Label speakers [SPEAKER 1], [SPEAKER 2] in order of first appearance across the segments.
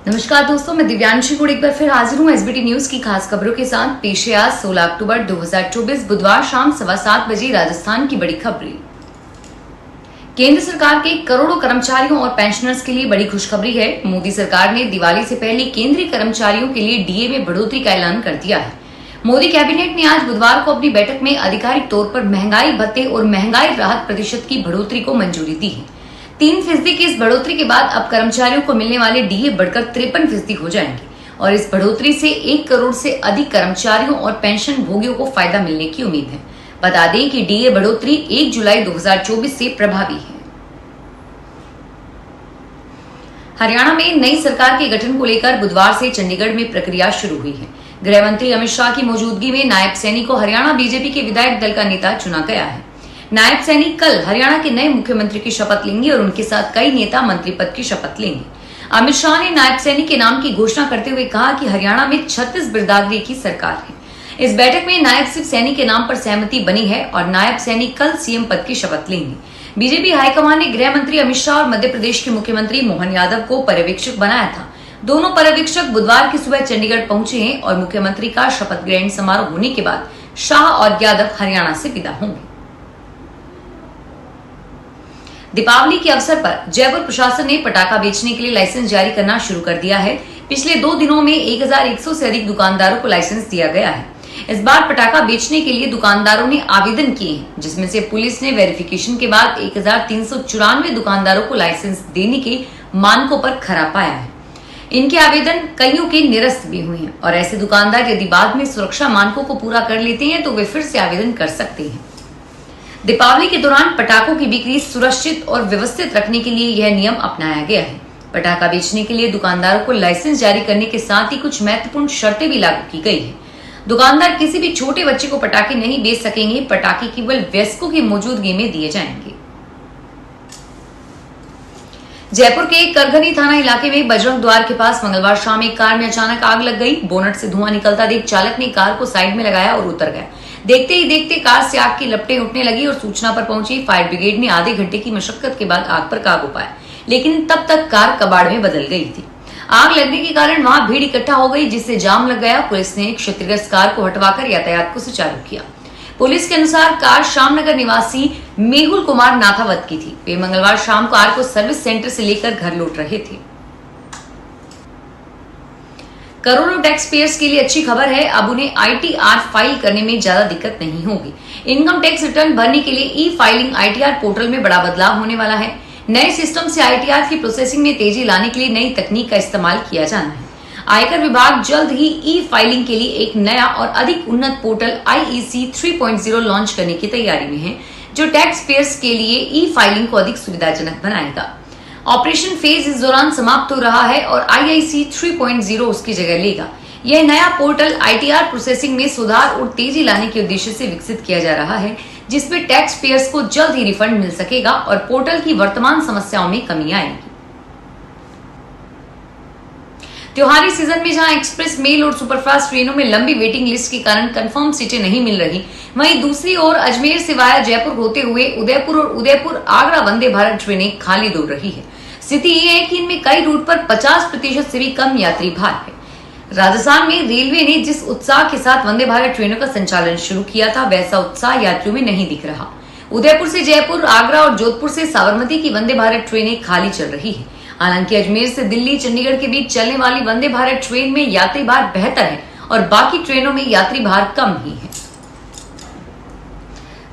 [SPEAKER 1] नमस्कार दोस्तों, मैं दिव्यांशी गुड़ एक बार फिर हाजिर हूँ एसबीटी न्यूज की खास खबरों के साथ। पेश है आज 16 अक्टूबर 2024 बुधवार शाम 7:15 बजे राजस्थान की बड़ी खबरें। केंद्र सरकार के करोड़ों कर्मचारियों और पेंशनर्स के लिए बड़ी खुशखबरी है। मोदी सरकार ने दिवाली से पहले केंद्रीय कर्मचारियों के लिए डीए में बढ़ोतरी का ऐलान कर दिया है। मोदी कैबिनेट ने आज बुधवार को अपनी बैठक में आधिकारिक तौर पर महंगाई भत्ते और महंगाई राहत प्रतिशत की बढ़ोतरी को मंजूरी दी है। 3% की इस बढ़ोतरी के बाद अब कर्मचारियों को मिलने वाले डीए बढ़कर 53% हो जाएंगे और इस बढ़ोतरी से 1 करोड़ से अधिक कर्मचारियों और पेंशन भोगियों को फायदा मिलने की उम्मीद है। बता दें कि डीए बढ़ोतरी 1 जुलाई 2024 से प्रभावी है। हरियाणा में नई सरकार के गठन को लेकर बुधवार से चंडीगढ़ में प्रक्रिया शुरू हुई है। गृह मंत्री अमित शाह की मौजूदगी में नायब सैनी को हरियाणा बीजेपी के विधायक दल का नेता चुना गया है। नायब सैनी कल हरियाणा के नए मुख्यमंत्री की शपथ लेंगे और उनके साथ कई नेता मंत्री पद की शपथ लेंगे। अमित शाह ने नायब सैनी के नाम की घोषणा करते हुए कहा कि हरियाणा में 36 बिरदावरी की सरकार है। इस बैठक में नायब सिर्फ सैनी के नाम पर सहमति बनी है और नायब सैनी कल सीएम पद की शपथ लेंगे। बीजेपी हाईकमान ने गृह मंत्री अमित शाह और मध्य प्रदेश के मुख्यमंत्री मोहन यादव को पर्यवेक्षक बनाया था। दोनों पर्यवेक्षक बुधवार की सुबह चंडीगढ़ पहुंचे हैं और मुख्यमंत्री का शपथ ग्रहण समारोह होने के बाद शाह और यादव हरियाणा से विदा होंगे। दीपावली के अवसर पर जयपुर प्रशासन ने पटाखा बेचने के लिए लाइसेंस जारी करना शुरू कर दिया है। पिछले 2 दिनों में 1100 से अधिक दुकानदारों को लाइसेंस दिया गया है। इस बार पटाखा बेचने के लिए दुकानदारों ने आवेदन किए हैं, जिसमें से पुलिस ने वेरिफिकेशन के बाद 1394 दुकानदारों को लाइसेंस देने के मानकों पर खरा पाया है। इनके आवेदन कईयों के निरस्त भी हुए हैं और ऐसे दुकानदार यदि बाद में सुरक्षा मानकों को पूरा कर लेते हैं तो वे फिर से आवेदन कर सकते हैं। दीपावली के दौरान पटाखों की बिक्री सुरक्षित और व्यवस्थित रखने के लिए यह नियम अपनाया गया है। पटाखा बेचने के लिए दुकानदारों को लाइसेंस जारी करने के साथ ही कुछ महत्वपूर्ण शर्तें भी लागू की गई है। दुकानदार किसी भी छोटे बच्चे को पटाखे नहीं बेच सकेंगे। पटाखे केवल वयस्कों की मौजूदगी में दिए जाएंगे। जयपुर के करगनी थाना इलाके में बजरंग द्वार के पास मंगलवार शाम एक कार में अचानक आग लग गई। बोनट से धुआं निकलता देख चालक ने कार को साइड में लगाया और उतर गया। देखते ही देखते कार से आग की लपटें उठने लगी और सूचना पर पहुंची फायर ब्रिगेड ने आधे घंटे की मशक्कत के बाद आग पर काबू पाया, लेकिन तब तक कार कबाड़ में बदल गई थी। आग लगने के कारण वहां भीड़ इकट्ठा हो गई, जिससे जाम लग गया। पुलिस ने क्षतिग्रस्त कार को हटवाकर यातायात को सुचारू किया। पुलिस के अनुसार कार श्यामनगर निवासी मेहुल कुमार नाथावत की थी। वे मंगलवार शाम कार को सर्विस सेंटर से लेकर घर लौट रहे थे। करोड़ों टैक्स पेयर्स के लिए अच्छी खबर है। अब उन्हें आईटीआर फाइल करने में ज्यादा दिक्कत नहीं होगी। इनकम टैक्स रिटर्न भरने के लिए ई फाइलिंग आईटीआर पोर्टल में बड़ा बदलाव होने वाला है। नए सिस्टम से आईटीआर की प्रोसेसिंग में तेजी लाने के लिए नई तकनीक का इस्तेमाल किया जाना है। आयकर विभाग जल्द ही ई फाइलिंग के लिए एक नया और अधिक उन्नत पोर्टल IEC 3.0 लॉन्च करने की तैयारी में है, जो टैक्स पेयर्स के लिए ई फाइलिंग को अधिक सुविधाजनक बनाएगा। ऑपरेशन फेज इस दौरान समाप्त हो रहा है और IIC 3.0 उसकी जगह लेगा। यह नया पोर्टल आईटीआर प्रोसेसिंग में सुधार और तेजी लाने के उद्देश्य से विकसित किया जा रहा है, जिसमें टैक्स पेयर्स को जल्द ही रिफंड मिल सकेगा और पोर्टल की वर्तमान समस्याओं में कमी आएगी। त्योहारी सीजन में जहां एक्सप्रेस मेल और सुपरफास्ट ट्रेनों में लंबी वेटिंग लिस्ट के कारण कंफर्म सीटें नहीं मिल रही, वहीं दूसरी ओर अजमेर से वाया जयपुर होते हुए उदयपुर और उदयपुर आगरा वंदे भारत ट्रेनें खाली दौड़ रही है। स्थिति ये है कि इनमें कई रूट पर 50% से भी कम यात्री भार है। राजस्थान में रेलवे ने जिस उत्साह के साथ वंदे भारत ट्रेनों का संचालन शुरू किया था, वैसा उत्साह यात्रियों में नहीं दिख रहा। उदयपुर से जयपुर, आगरा और जोधपुर से साबरमती की वंदे भारत ट्रेनें खाली चल रही है। हालांकि अजमेर से दिल्ली, चंडीगढ़ के बीच चलने वाली वंदे भारत ट्रेन में यात्री भार बेहतर है और बाकी ट्रेनों में यात्री भार कम ही है।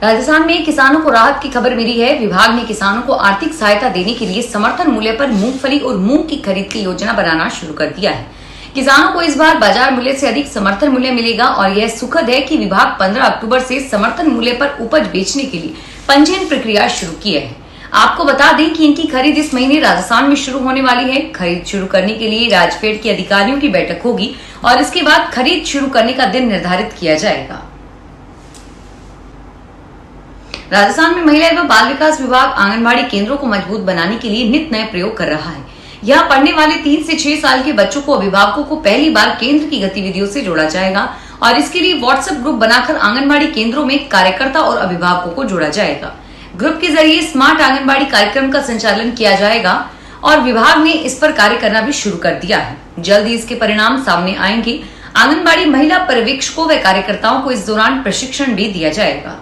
[SPEAKER 1] राजस्थान में किसानों को राहत की खबर मिली है। विभाग ने किसानों को आर्थिक सहायता देने के लिए समर्थन मूल्य पर मूंगफली और मूंग की खरीद की योजना बनाना शुरू कर दिया है। किसानों को इस बार बाजार मूल्य से अधिक समर्थन मूल्य मिलेगा और यह सुखद है कि विभाग 15 अक्टूबर से समर्थन मूल्य पर उपज बेचने के लिए पंजीयन प्रक्रिया शुरू की है। आपको बता दें कि इनकी खरीद इस महीने राजस्थान में शुरू होने वाली है। खरीद शुरू करने के लिए राजफेड के अधिकारियों की बैठक होगी और इसके बाद खरीद शुरू करने का दिन निर्धारित किया जाएगा। राजस्थान में महिला एवं बाल विकास विभाग आंगनबाड़ी केंद्रों को मजबूत बनाने के लिए नित नए प्रयोग कर रहा है। यहाँ पढ़ने वाले 3 से 6 साल के बच्चों को अभिभावकों को पहली बार केंद्र की गतिविधियों से जोड़ा जाएगा और इसके लिए व्हाट्सएप ग्रुप बनाकर आंगनबाड़ी केंद्रों में कार्यकर्ता और अभिभावकों को जोड़ा जाएगा। ग्रुप के जरिए स्मार्ट आंगनबाड़ी कार्यक्रम का संचालन किया जाएगा और विभाग ने इस पर कार्य करना भी शुरू कर दिया है। जल्द ही इसके परिणाम सामने आएंगे। आंगनबाड़ी महिला पर्यवेक्षकों व कार्यकर्ताओं को इस दौरान प्रशिक्षण भी दिया जाएगा।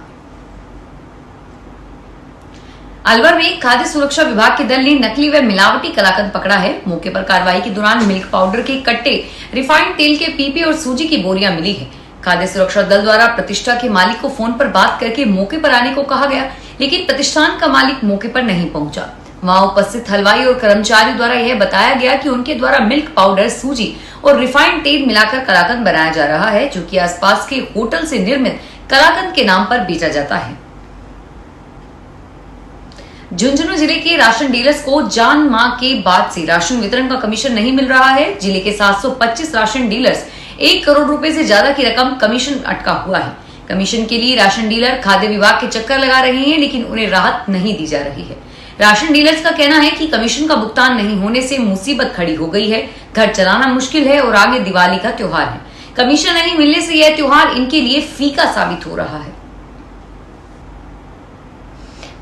[SPEAKER 1] अलवर में खाद्य सुरक्षा विभाग के दल ने नकली व मिलावटी कलाकंद पकड़ा है। मौके पर कार्रवाई के दौरान मिल्क पाउडर के कट्टे, रिफाइंड तेल के पीपे और सूजी की बोरियां मिली है। खाद्य सुरक्षा दल द्वारा प्रतिष्ठा के मालिक को फोन पर बात करके मौके पर आने को कहा गया, लेकिन प्रतिष्ठान का मालिक मौके पर नहीं पहुंचा। वहां उपस्थित हलवाई और कर्मचारियों द्वारा यह बताया गया कि उनके द्वारा मिल्क पाउडर, सूजी और रिफाइंड तेल मिलाकर कलाकंद बनाया जा रहा है, जो कि आसपास के होटल से निर्मित कलाकंद के नाम पर बेचा जाता है। झुंझुनू जिले के राशन डीलर्स को जान माह के बाद से राशन वितरण का कमीशन नहीं मिल रहा है। जिले के 725 राशन डीलर्स 1 करोड़ रुपए से ज्यादा की रकम कमीशन अटका हुआ है। कमीशन के लिए राशन डीलर खाद्य विभाग के चक्कर लगा रहे हैं, लेकिन उन्हें राहत नहीं दी जा रही है। राशन डीलर्स का कहना है कि कमीशन का भुगतान नहीं होने से मुसीबत खड़ी हो गई है, घर चलाना मुश्किल है और आगे दिवाली का त्योहार है। कमीशन नहीं मिलने से यह त्योहार इनके लिए फीका साबित हो रहा है।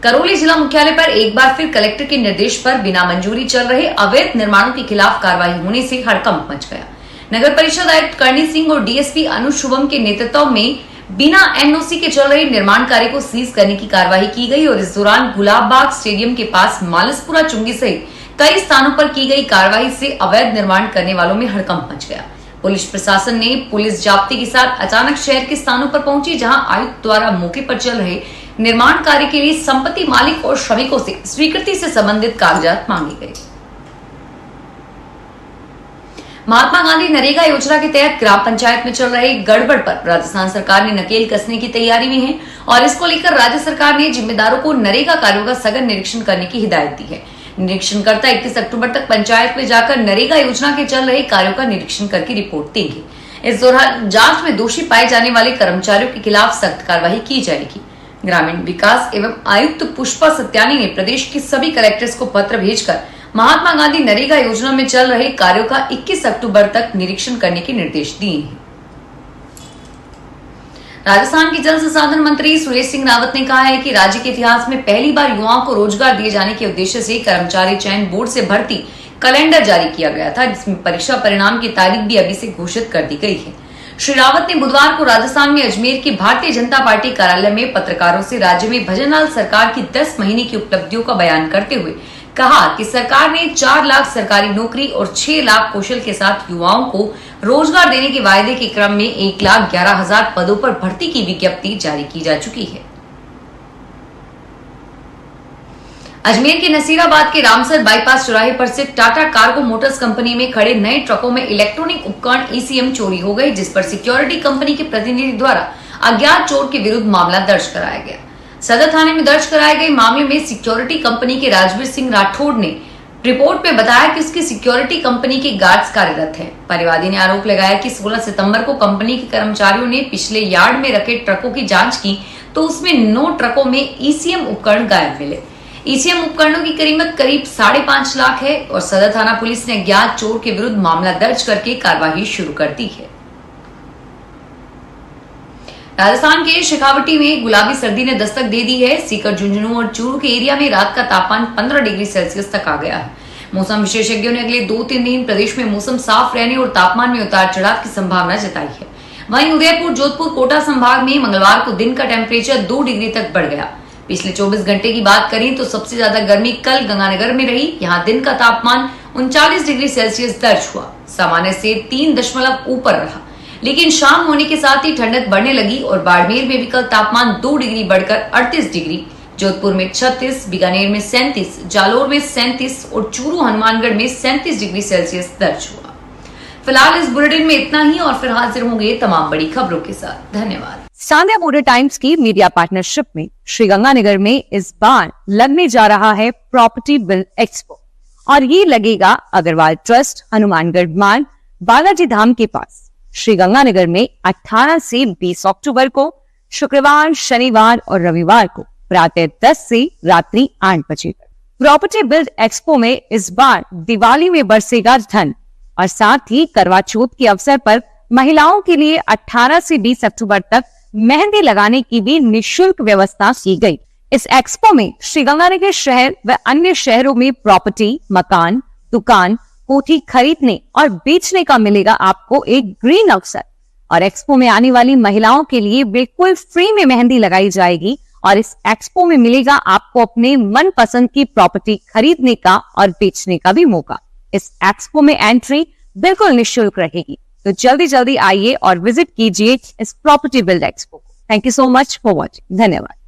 [SPEAKER 1] करौली जिला मुख्यालय पर एक बार फिर कलेक्टर के निर्देश पर बिना मंजूरी चल रहे अवैध निर्माणों के खिलाफ कार्रवाई होने से हड़कंप मच गया। नगर परिषद आयुक्त करणी सिंह और डीएसपी अनुज शुभम के नेतृत्व में बिना एनओसी के चल रहे निर्माण कार्य को सीज करने की कार्रवाई की गई और इस दौरान गुलाबबाग स्टेडियम के पास मालसपुरा चुंगी सहित कई स्थानों पर की गई कार्रवाई से अवैध निर्माण करने वालों में हड़कंप मच गया। पुलिस प्रशासन ने पुलिस जाब्ते के साथ अचानक शहर के स्थानों पर पहुंची, जहां आयुक्त द्वारा मौके पर चल रहे निर्माण कार्य के लिए संपत्ति मालिक और श्रमिकों से स्वीकृति से संबंधित कागजात मांगे गए। महात्मा गांधी नरेगा योजना के तहत ग्राम पंचायत में चल रहे गड़बड़ पर राजस्थान सरकार ने नकेल कसने की तैयारी में है और इसको लेकर राज्य सरकार ने जिम्मेदारों को नरेगा कार्यों का सघन निरीक्षण करने की हिदायत दी है। निरीक्षणकर्ता 31 अक्टूबर तक पंचायत में जाकर नरेगा योजना के चल रहे कार्यों का निरीक्षण करके रिपोर्ट देंगे। इस दौरान जांच में दोषी पाए जाने वाले कर्मचारियों के खिलाफ सख्त कार्रवाई की जाएगी। ग्रामीण विकास एवं आयुक्त पुष्पा सत्यानी ने प्रदेश के सभी कलेक्टर्स को पत्र भेजकर महात्मा गांधी नरेगा योजना में चल रहे कार्यों का 21 अक्टूबर तक निरीक्षण करने के निर्देश दिए हैं। राजस्थान के जल संसाधन मंत्री सुरेश सिंह रावत ने कहा है कि राज्य के इतिहास में पहली बार युवाओं को रोजगार दिए जाने के उद्देश्य से कर्मचारी चयन बोर्ड से भर्ती कैलेंडर जारी किया गया था, जिसमें परीक्षा परिणाम की तारीख भी अभी से घोषित कर दी गई है। श्री रावत ने बुधवार को राजस्थान में अजमेर के भारतीय जनता पार्टी कार्यालय में पत्रकारों से राज्य में भजनलाल सरकार की 10 महीने की उपलब्धियों का बयान करते हुए कहा कि सरकार ने 4 लाख सरकारी नौकरी और 6 लाख कौशल के साथ युवाओं को रोजगार देने के वायदे के क्रम में 1,11,000 पदों पर भर्ती की विज्ञप्ति जारी की जा चुकी है। अजमेर के नसीराबाद के रामसर बाईपास चौराहे पर से टाटा कार्गो मोटर्स कंपनी में खड़े नए ट्रकों में इलेक्ट्रॉनिक उपकरण ईसीएम चोरी हो गई, जिस पर सिक्योरिटी कंपनी के प्रतिनिधि द्वारा अज्ञात चोर के विरुद्ध मामला दर्ज कराया गया। सदर थाने में दर्ज कराए गए मामले में सिक्योरिटी कंपनी के राजवीर सिंह राठौड़ ने रिपोर्ट में बताया कि उसकी सिक्योरिटी कंपनी के गार्ड्स कार्यरत हैं। परिवादी ने आरोप लगाया कि 16 सितंबर को कंपनी के कर्मचारियों ने पिछले यार्ड में रखे ट्रकों की जांच की तो उसमें 9 ट्रकों में ईसीएम उपकरण गायब मिले। ईसीएम उपकरणों की कीमत करीब 5.5 लाख है और सदर थाना पुलिस ने अज्ञात चोर के विरुद्ध मामला दर्ज करके कार्रवाई शुरू कर दी है। राजस्थान के शेखावटी में गुलाबी सर्दी ने दस्तक दे दी है। सीकर, झुंझुनू और चूरू के एरिया में रात का तापमान 15 डिग्री सेल्सियस तक आ गया है। मौसम विशेषज्ञों ने अगले 2-3 दिन प्रदेश में मौसम साफ रहने और तापमान में उतार चढ़ाव की संभावना जताई है। वहीं उदयपुर, जोधपुर, कोटा संभाग में मंगलवार को दिन का टेम्परेचर 2 डिग्री तक बढ़ गया। पिछले 24 घंटे की बात करें तो सबसे ज्यादा गर्मी कल गंगानगर में रही। यहाँ दिन का तापमान 39 डिग्री सेल्सियस दर्ज हुआ, सामान्य से 3 दशमलव ऊपर रहा। लेकिन शाम होने के साथ ही ठंडक बढ़ने लगी और बाड़मेर में भी कल तापमान 2 डिग्री बढ़कर 38 डिग्री, जोधपुर में 36, बीकानेर में 37, जालोर में 37 और चूरू हनुमानगढ़ में 37 डिग्री सेल्सियस दर्ज हुआ। फिलहाल इस बुलेटिन में इतना ही और फिर हाजिर होंगे तमाम बड़ी खबरों के साथ। धन्यवाद।
[SPEAKER 2] सांध्या मोटर टाइम्स की मीडिया पार्टनरशिप में श्रीगंगानगर में इस बार लगने जा रहा है प्रॉपर्टी बिल्ड एक्सपो और ये लगेगा अग्रवाल ट्रस्ट, हनुमानगढ़ मार्ग, बालाजी धाम के पास श्रीगंगानगर में 18 से 20 अक्टूबर को शुक्रवार, शनिवार और रविवार को प्रातः 10 से रात्रि 8 बजे तक। प्रॉपर्टी बिल्ड एक्सपो में इस बार दिवाली में बरसेगा धन और साथ ही करवा चौथ के अवसर पर महिलाओं के लिए 18 से 20 अक्टूबर तक मेहंदी लगाने की भी निःशुल्क व्यवस्था की गई। इस एक्सपो में श्रीगंगानगर शहर व अन्य शहरों में प्रॉपर्टी, मकान, दुकान, कोठी खरीदने और बेचने का मिलेगा आपको एक ग्रीन अवसर। और एक्सपो में आने वाली महिलाओं के लिए बिल्कुल फ्री में मेहंदी लगाई जाएगी और इस एक्सपो में मिलेगा आपको अपने मनपसंद की प्रॉपर्टी खरीदने का और बेचने का भी मौका। इस एक्सपो में एंट्री बिल्कुल निःशुल्क रहेगी, तो जल्दी जल्दी आइए और विजिट कीजिए इस प्रॉपर्टी बिल्ड एक्सपो को। Thank you so much for watching. धन्यवाद।